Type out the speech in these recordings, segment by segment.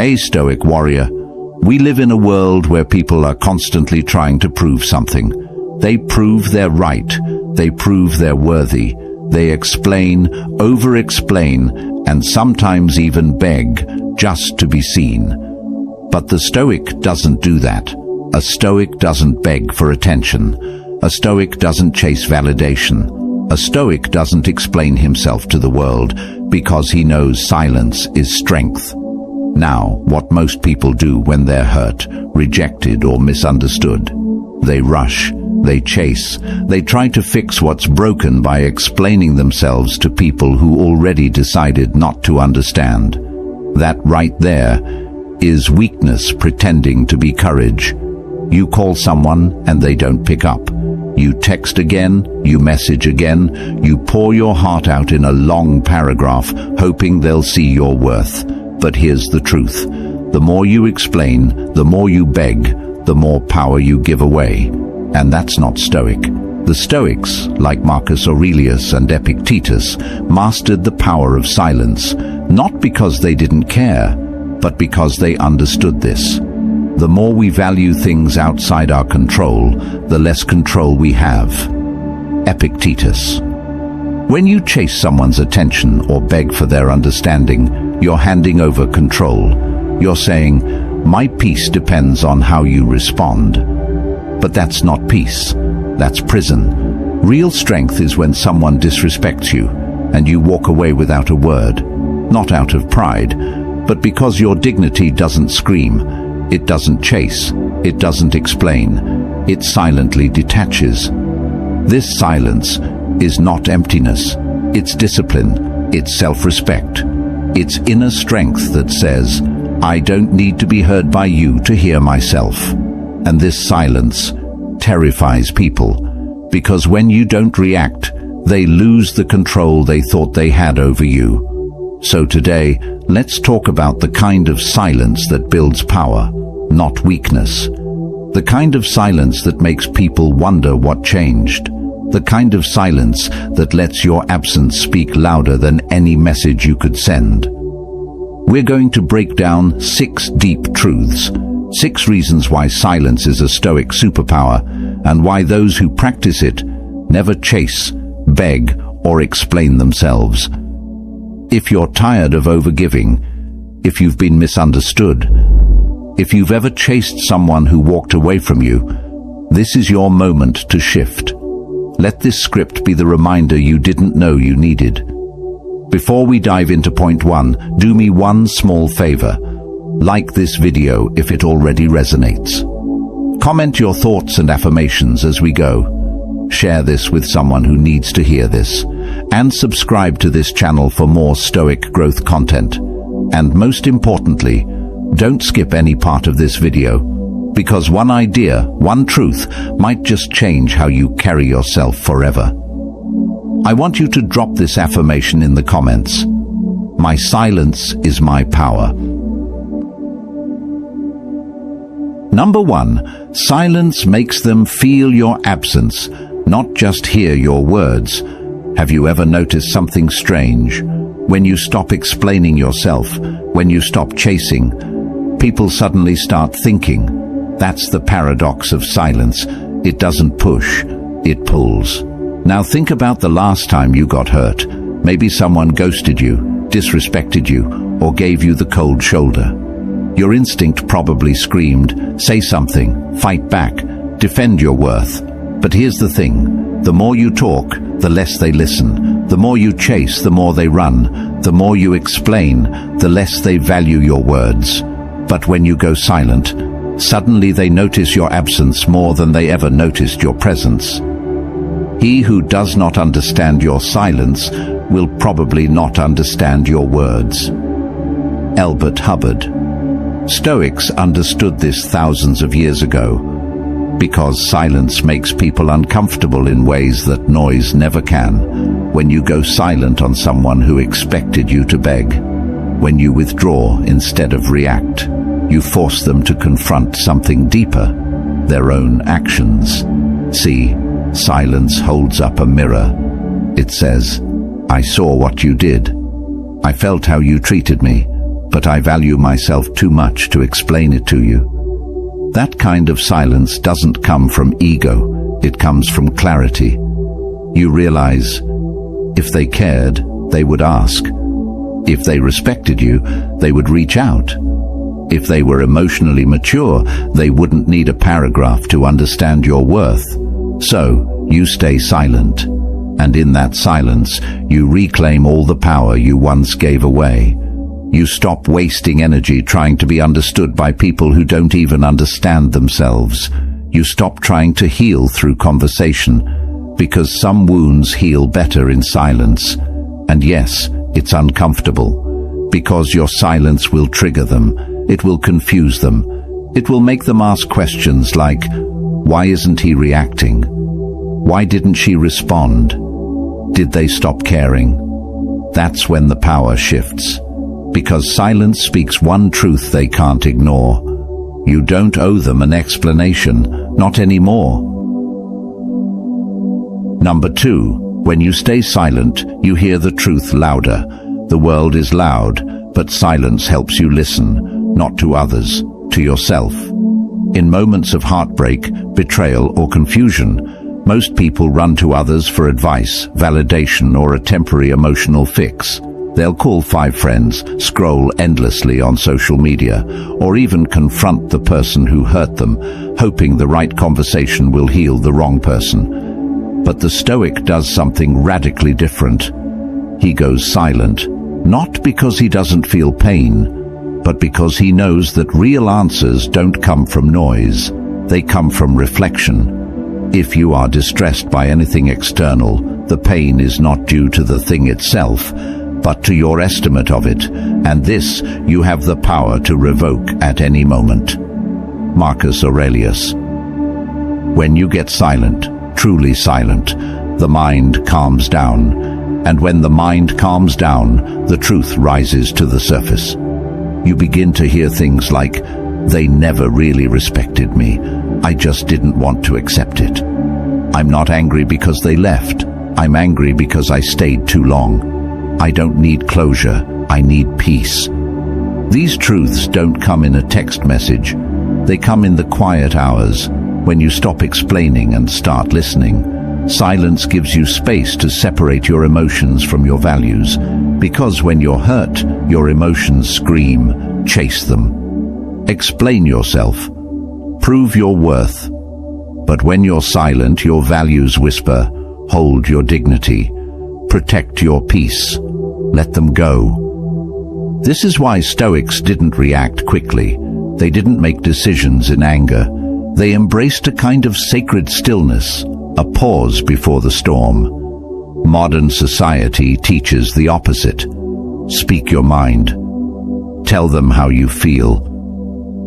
Hey, Stoic warrior. We live in a world where people are constantly trying to prove something. They prove they're right. They prove they're worthy. They explain, over-explain, and sometimes even beg just to be seen. But the Stoic doesn't do that. A Stoic doesn't beg for attention. A Stoic doesn't chase validation. A Stoic doesn't explain himself to the world because he knows silence is strength. Now, what most people do when they're hurt, rejected, or misunderstood, they rush, they chase, they try to fix what's broken by explaining themselves to people who already decided not to understand. That right there is weakness pretending to be courage. You call someone and they don't pick up. You text again, you message again, you pour your heart out in a long paragraph, hoping they'll see your worth. But here's the truth. The more you explain, the more you beg, the more power you give away. And that's not Stoic. The Stoics, like Marcus Aurelius and Epictetus, mastered the power of silence, not because they didn't care, but because they understood this. The more we value things outside our control, the less control we have. Epictetus. When you chase someone's attention or beg for their understanding, you're handing over control. You're saying, my peace depends on how you respond. But that's not peace. That's prison. Real strength is when someone disrespects you, and you walk away without a word. Not out of pride, but because your dignity doesn't scream. It doesn't chase. It doesn't explain. It silently detaches. This silence is not emptiness. It's discipline. It's self-respect. It's inner strength that says, I don't need to be heard by you to hear myself. And this silence terrifies people, because when you don't react, they lose the control they thought they had over you. So today, let's talk about the kind of silence that builds power, not weakness. The kind of silence that makes people wonder what changed. The kind of silence that lets your absence speak louder than any message you could send. We're going to break down 6 deep truths, 6 reasons why silence is a Stoic superpower, and why those who practice it never chase, beg, or explain themselves. If you're tired of overgiving, if you've been misunderstood, if you've ever chased someone who walked away from you, this is your moment to shift. Let this script be the reminder you didn't know you needed. Before we dive into point 1, do me one small favor. Like this video if it already resonates. Comment your thoughts and affirmations as we go. Share this with someone who needs to hear this. And subscribe to this channel for more Stoic growth content. And most importantly, don't skip any part of this video, because one idea, one truth, might just change how you carry yourself forever. I want you to drop this affirmation in the comments. My silence is my power. Number 1, silence makes them feel your absence, not just hear your words. Have you ever noticed something strange? When you stop explaining yourself, when you stop chasing, people suddenly start thinking. That's the paradox of silence. It doesn't push, it pulls. Now think about the last time you got hurt. Maybe someone ghosted you, disrespected you, or gave you the cold shoulder. Your instinct probably screamed, say something, fight back, defend your worth. But here's the thing, the more you talk, the less they listen. The more you chase, the more they run. The more you explain, the less they value your words. But when you go silent, suddenly they notice your absence more than they ever noticed your presence. He who does not understand your silence will probably not understand your words. Albert Hubbard. Stoics understood this thousands of years ago, because silence makes people uncomfortable in ways that noise never can. When you go silent on someone who expected you to beg, when you withdraw instead of react, you force them to confront something deeper, their own actions. See, silence holds up a mirror. It says, I saw what you did. I felt how you treated me. but I value myself too much to explain it to you. That kind of silence doesn't come from ego, it comes from clarity. You realize, if they cared, they would ask. If they respected you, they would reach out. If they were emotionally mature, they wouldn't need a paragraph to understand your worth. So, you stay silent. And in that silence, you reclaim all the power you once gave away. You stop wasting energy trying to be understood by people who don't even understand themselves. You stop trying to heal through conversation, because some wounds heal better in silence. And yes, it's uncomfortable, because your silence will trigger them. It will confuse them. It will make them ask questions like, why isn't he reacting? Why didn't she respond? Did they stop caring? That's when the power shifts. Because silence speaks one truth they can't ignore. You don't owe them an explanation, not anymore. Number 2, when you stay silent, you hear the truth louder. The world is loud, but silence helps you listen, not to others, to yourself. In moments of heartbreak, betrayal, or confusion, most people run to others for advice, validation, or a temporary emotional fix. They'll call 5 friends, scroll endlessly on social media, or even confront the person who hurt them, hoping the right conversation will heal the wrong person. But the Stoic does something radically different. He goes silent, not because he doesn't feel pain, but because he knows that real answers don't come from noise, they come from reflection. If you are distressed by anything external, the pain is not due to the thing itself, but to your estimate of it, and this you have the power to revoke at any moment. Marcus Aurelius. When you get silent, truly silent, the mind calms down, and when the mind calms down, the truth rises to the surface. You begin to hear things like, they never really respected me, I just didn't want to accept it. I'm not angry because they left, I'm angry because I stayed too long. I don't need closure, I need peace. These truths don't come in a text message. They come in the quiet hours, when you stop explaining and start listening. Silence gives you space to separate your emotions from your values, because when you're hurt, your emotions scream, chase them. Explain yourself. Prove your worth. But when you're silent, your values whisper, hold your dignity. Protect your peace. Let them go. This is why Stoics didn't react quickly. They didn't make decisions in anger. They embraced a kind of sacred stillness, a pause before the storm. Modern society teaches the opposite. Speak your mind. Tell them how you feel.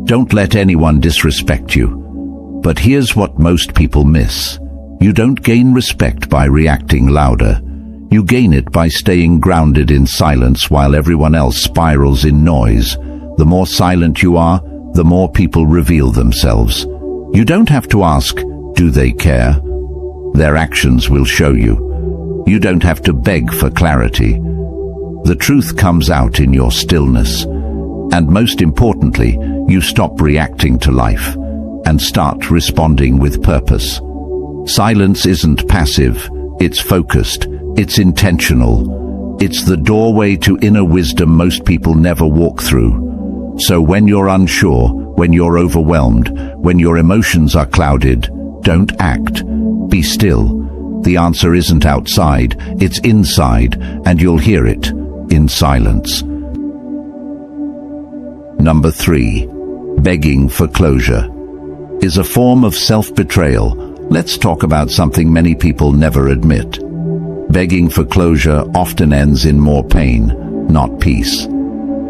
Don't let anyone disrespect you. But here's what most people miss. You don't gain respect by reacting louder. You gain it by staying grounded in silence while everyone else spirals in noise. The more silent you are, the more people reveal themselves. You don't have to ask, do they care? Their actions will show you. You don't have to beg for clarity. The truth comes out in your stillness. And most importantly, you stop reacting to life and start responding with purpose. Silence isn't passive, it's focused, it's intentional. It's the doorway to inner wisdom most people never walk through. So when you're unsure, when you're overwhelmed, when your emotions are clouded, don't act. Be still. The answer isn't outside, it's inside, and you'll hear it in silence. Number 3. Begging for closure is a form of self-betrayal. Let's talk about something many people never admit. Begging for closure often ends in more pain, not peace.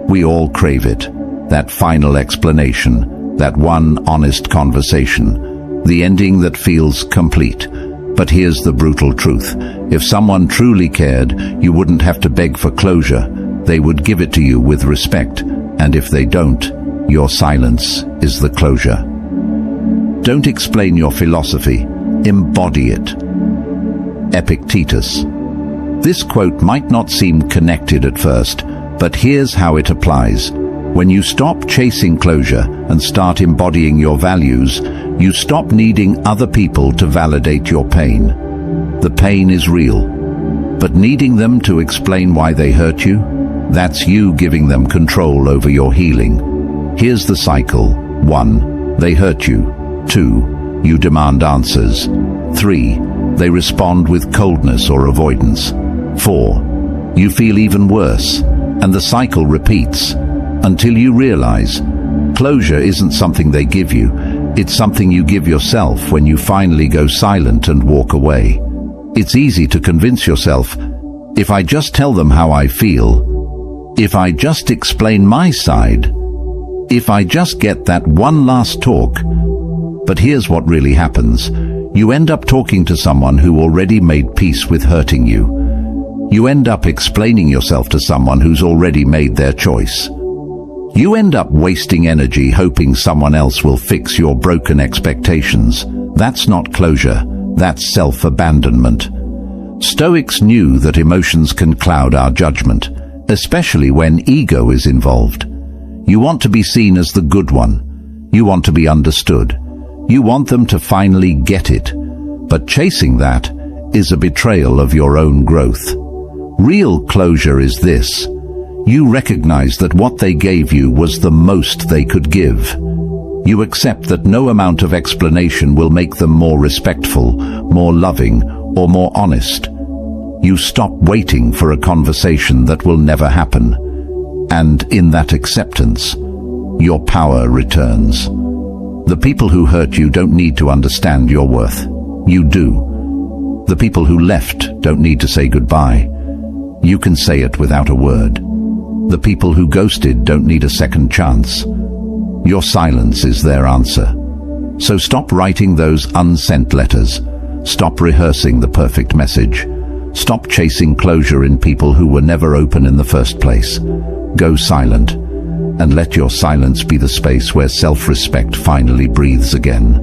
We all crave it. That final explanation, that one honest conversation, the ending that feels complete. But here's the brutal truth. If someone truly cared, you wouldn't have to beg for closure. They would give it to you with respect. And if they don't, your silence is the closure. Don't explain your philosophy. Embody it. Epictetus. This quote might not seem connected at first, but here's how it applies. When you stop chasing closure and start embodying your values, you stop needing other people to validate your pain. The pain is real, but needing them to explain why they hurt you, that's you giving them control over your healing. Here's the cycle. 1. They hurt you. 2. You demand answers. 3. They respond with coldness or avoidance. 4. You feel even worse, and the cycle repeats until you realize closure isn't something they give you, it's something you give yourself when you finally go silent and walk away. It's easy to convince yourself, if I just tell them how I feel, if I just explain my side, if I just get that one last talk. But here's what really happens. You end up talking to someone who already made peace with hurting you. You end up explaining yourself to someone who's already made their choice. You end up wasting energy hoping someone else will fix your broken expectations. That's not closure, that's self-abandonment. Stoics knew that emotions can cloud our judgment, especially when ego is involved. You want to be seen as the good one. You want to be understood. You want them to finally get it. But chasing that is a betrayal of your own growth. Real closure is this. You recognize that what they gave you was the most they could give. You accept that no amount of explanation will make them more respectful, more loving, or more honest. You stop waiting for a conversation that will never happen. And in that acceptance, your power returns. The people who hurt you don't need to understand your worth. You do. The people who left don't need to say goodbye. You can say it without a word. The people who ghosted don't need a second chance. Your silence is their answer. So stop writing those unsent letters. Stop rehearsing the perfect message. Stop chasing closure in people who were never open in the first place. Go silent, and let your silence be the space where self-respect finally breathes again.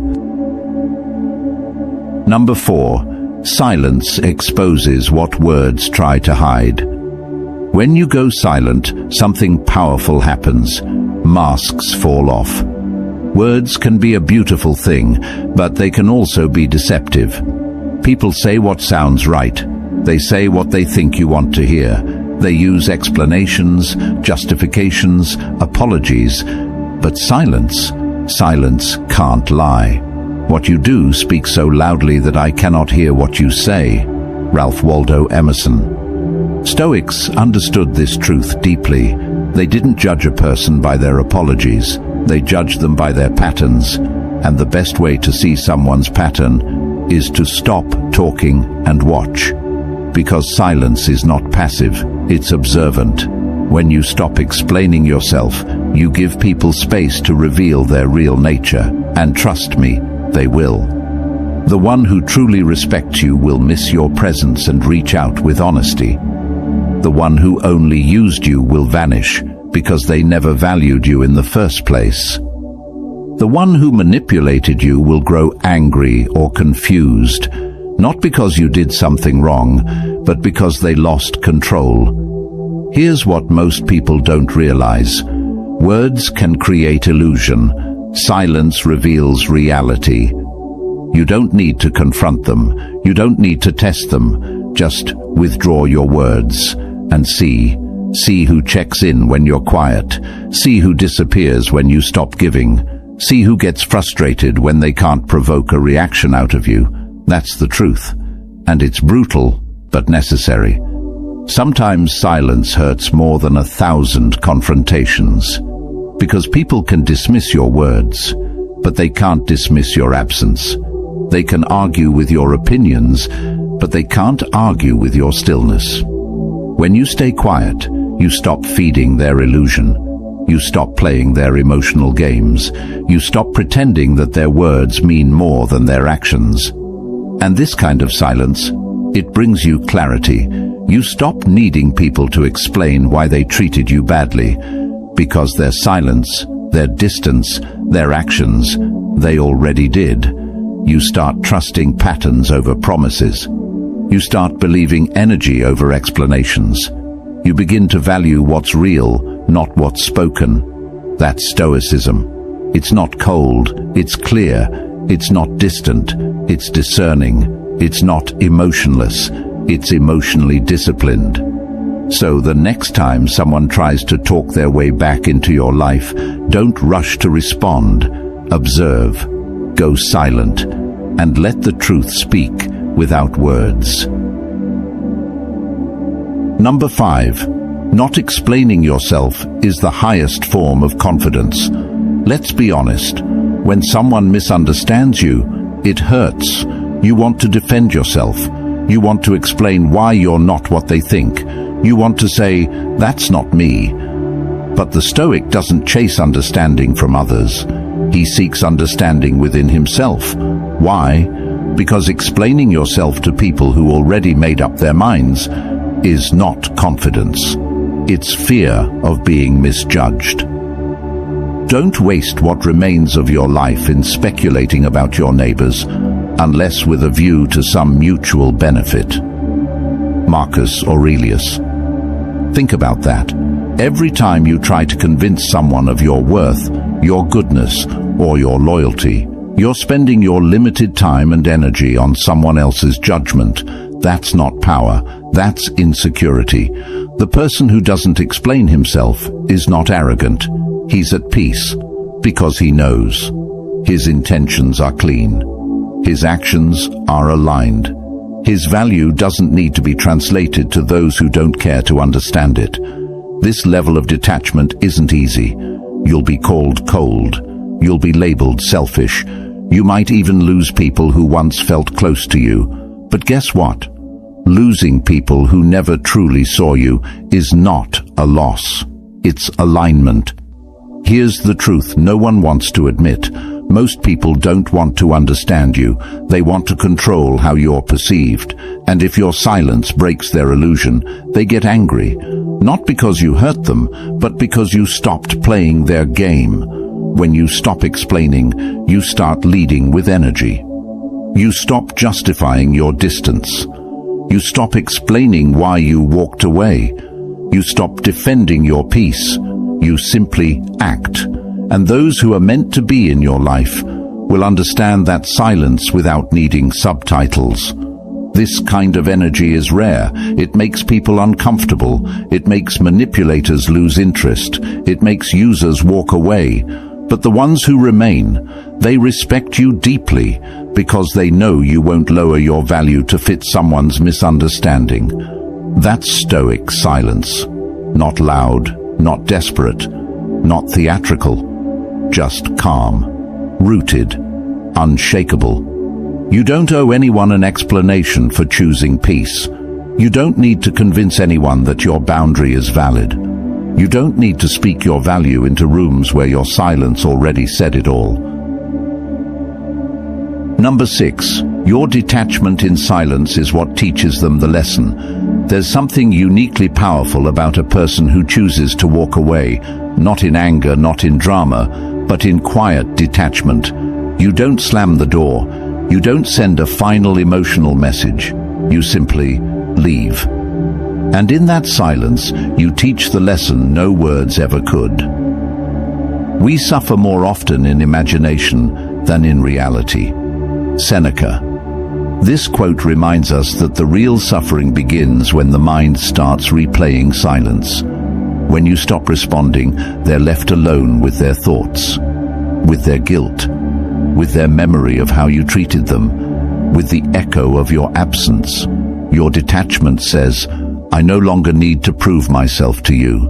Number 4. Silence exposes what words try to hide. When you go silent, something powerful happens. Masks fall off. Words can be a beautiful thing, but they can also be deceptive. People say what sounds right. They say what they think you want to hear. They use explanations, justifications, apologies. But silence can't lie. What you do speaks so loudly that I cannot hear what you say. Ralph Waldo Emerson. Stoics understood this truth deeply. They didn't judge a person by their apologies. They judged them by their patterns. And the best way to see someone's pattern is to stop talking and watch. Because silence is not passive, it's observant. When you stop explaining yourself, you give people space to reveal their real nature. And trust me, they will. The one who truly respects you will miss your presence and reach out with honesty. The one who only used you will vanish because they never valued you in the first place. The one who manipulated you will grow angry or confused, not because you did something wrong, but because they lost control. Here's what most people don't realize. Words can create illusion. Silence reveals reality. You don't need to confront them. You don't need to test them. Just withdraw your words and see who checks in when you're quiet. See who disappears when you stop giving. See who gets frustrated when they can't provoke a reaction out of you. That's the truth. And it's brutal, but necessary. Sometimes silence hurts more than 1,000 confrontations. Because people can dismiss your words, but they can't dismiss your absence. They can argue with your opinions, but they can't argue with your stillness. When you stay quiet, you stop feeding their illusion. You stop playing their emotional games. You stop pretending that their words mean more than their actions. And this kind of silence, it brings you clarity. You stop needing people to explain why they treated you badly, because their silence, their distance, their actions, they already did. You start trusting patterns over promises. You start believing energy over explanations. You begin to value what's real, not what's spoken. That's Stoicism. It's not cold, it's clear, it's not distant, it's discerning, it's not emotionless, it's emotionally disciplined. So the next time someone tries to talk their way back into your life, don't rush to respond. Observe, go silent, and let the truth speak without words. Number 5. Not explaining yourself is the highest form of confidence. Let's be honest. When someone misunderstands you, it hurts. You want to defend yourself. You want to explain why you're not what they think. You want to say, "That's not me." But the Stoic doesn't chase understanding from others. He seeks understanding within himself. Why? Because explaining yourself to people who already made up their minds is not confidence. It's fear of being misjudged. Don't waste what remains of your life in speculating about your neighbors, unless with a view to some mutual benefit. Marcus Aurelius. Think about that. Every time you try to convince someone of your worth, your goodness, or your loyalty, you're spending your limited time and energy on someone else's judgment. That's not power, that's insecurity. The person who doesn't explain himself is not arrogant. He's at peace, because he knows. His intentions are clean. His actions are aligned. His value doesn't need to be translated to those who don't care to understand it. This level of detachment isn't easy. You'll be called cold. You'll be labeled selfish. You might even lose people who once felt close to you. But guess what? Losing people who never truly saw you is not a loss. It's alignment. Here's the truth no one wants to admit. Most people don't want to understand you. They want to control how you're perceived. And if your silence breaks their illusion, they get angry. Not because you hurt them, but because you stopped playing their game. When you stop explaining, you start leading with energy. You stop justifying your distance. You stop explaining why you walked away. You stop defending your peace. You simply act. And those who are meant to be in your life will understand that silence without needing subtitles. This kind of energy is rare. It makes people uncomfortable. It makes manipulators lose interest. It makes users walk away. But the ones who remain, they respect you deeply because they know you won't lower your value to fit someone's misunderstanding. That's Stoic silence. Not loud, not desperate, not theatrical. Just calm, rooted, unshakable. You don't owe anyone an explanation for choosing peace. You don't need to convince anyone that your boundary is valid. You don't need to speak your value into rooms where your silence already said it all. Number 6. Your detachment in silence is what teaches them the lesson. There's something uniquely powerful about a person who chooses to walk away, not in anger, not in drama, but in quiet detachment. You don't slam the door. You don't send a final emotional message. You simply leave. And in that silence, you teach the lesson no words ever could. We suffer more often in imagination than in reality. Seneca. This quote reminds us that the real suffering begins when the mind starts replaying silence. When you stop responding, they're left alone with their thoughts, with their guilt, with their memory of how you treated them, with the echo of your absence. Your detachment says, "I no longer need to prove myself to you.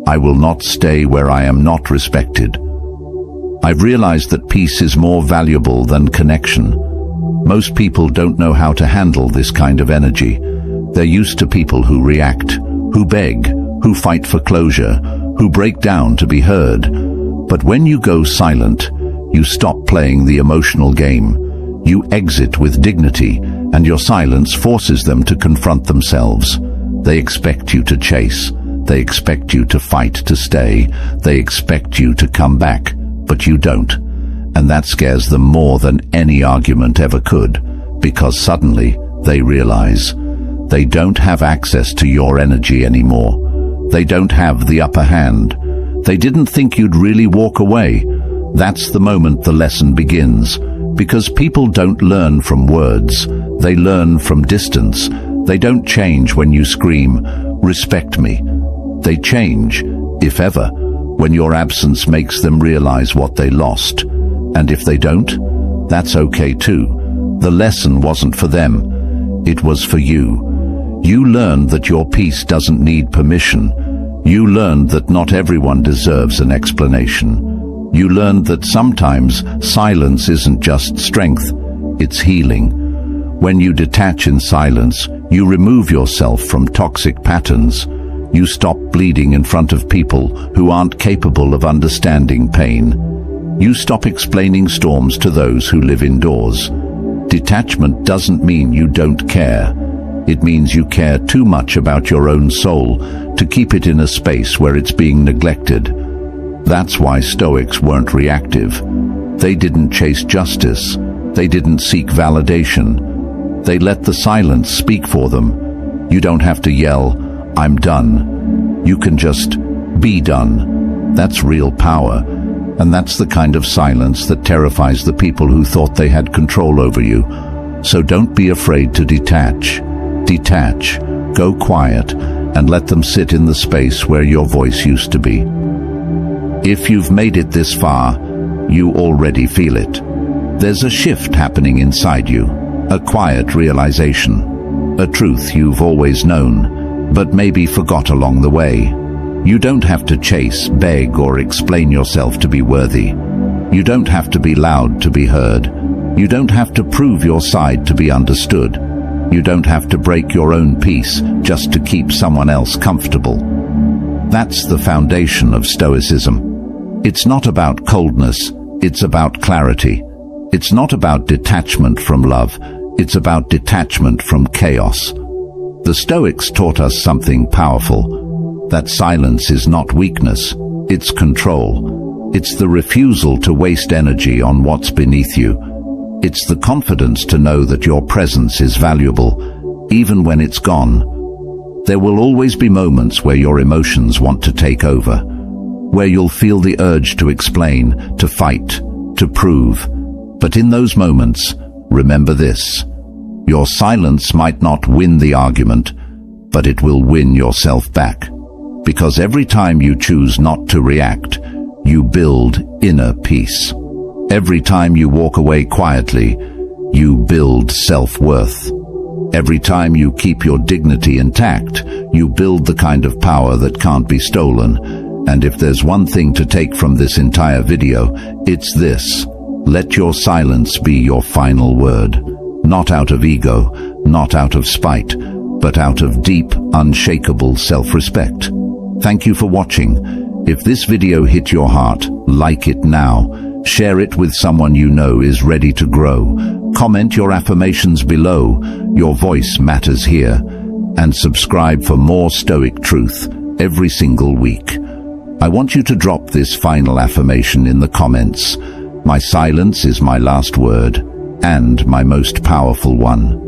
I will not stay where I am not respected." I've realized that peace is more valuable than connection. Most people don't know how to handle this kind of energy. They're used to people who react, who beg, who fight for closure, who break down to be heard. But when you go silent, you stop playing the emotional game. You exit with dignity, and your silence forces them to confront themselves. They expect you to chase. They expect you to fight to stay. They expect you to come back, but you don't. And that scares them more than any argument ever could, because suddenly they realize they don't have access to your energy anymore. They don't have the upper hand. They didn't think you'd really walk away. That's the moment the lesson begins. Because people don't learn from words, they learn from distance. They don't change when you scream, "Respect me." They change, if ever, when your absence makes them realize what they lost. And if they don't, that's okay too. The lesson wasn't for them, it was for you. You learned that your peace doesn't need permission. You learned that not everyone deserves an explanation. You learned that sometimes silence isn't just strength, it's healing. When you detach in silence, you remove yourself from toxic patterns. You stop bleeding in front of people who aren't capable of understanding pain. You stop explaining storms to those who live indoors. Detachment doesn't mean you don't care. It means you care too much about your own soul to keep it in a space where it's being neglected. That's why Stoics weren't reactive. They didn't chase justice. They didn't seek validation. They let the silence speak for them. You don't have to yell, "I'm done." You can just be done. That's real power. And that's the kind of silence that terrifies the people who thought they had control over you. So don't be afraid to detach. Detach, go quiet, and let them sit in the space where your voice used to be. If you've made it this far, you already feel it. There's a shift happening inside you, a quiet realization, a truth you've always known, but maybe forgot along the way. You don't have to chase, beg, or explain yourself to be worthy. You don't have to be loud to be heard. You don't have to prove your side to be understood. You don't have to break your own peace just to keep someone else comfortable. That's the foundation of Stoicism. It's not about coldness, it's about clarity. It's not about detachment from love, it's about detachment from chaos. The Stoics taught us something powerful, that silence is not weakness, it's control. It's the refusal to waste energy on what's beneath you. It's the confidence to know that your presence is valuable, even when it's gone. There will always be moments where your emotions want to take over, where you'll feel the urge to explain, to fight, to prove. But in those moments, remember this: your silence might not win the argument, but it will win yourself back. Because every time you choose not to react, you build inner peace. Every time you walk away quietly, you build self-worth. Every time you keep your dignity intact, you build the kind of power that can't be stolen. And if there's one thing to take from this entire video, it's this: let your silence be your final word. Not out of ego, not out of spite, but out of deep, unshakable self-respect. Thank you for watching. If this video hit your heart, like it now. Share it with someone you know is ready to grow. Comment your affirmations below. Your voice matters here. And subscribe for more Stoic truth every single week. I want you to drop this final affirmation in the comments. My silence is my last word, and my most powerful one.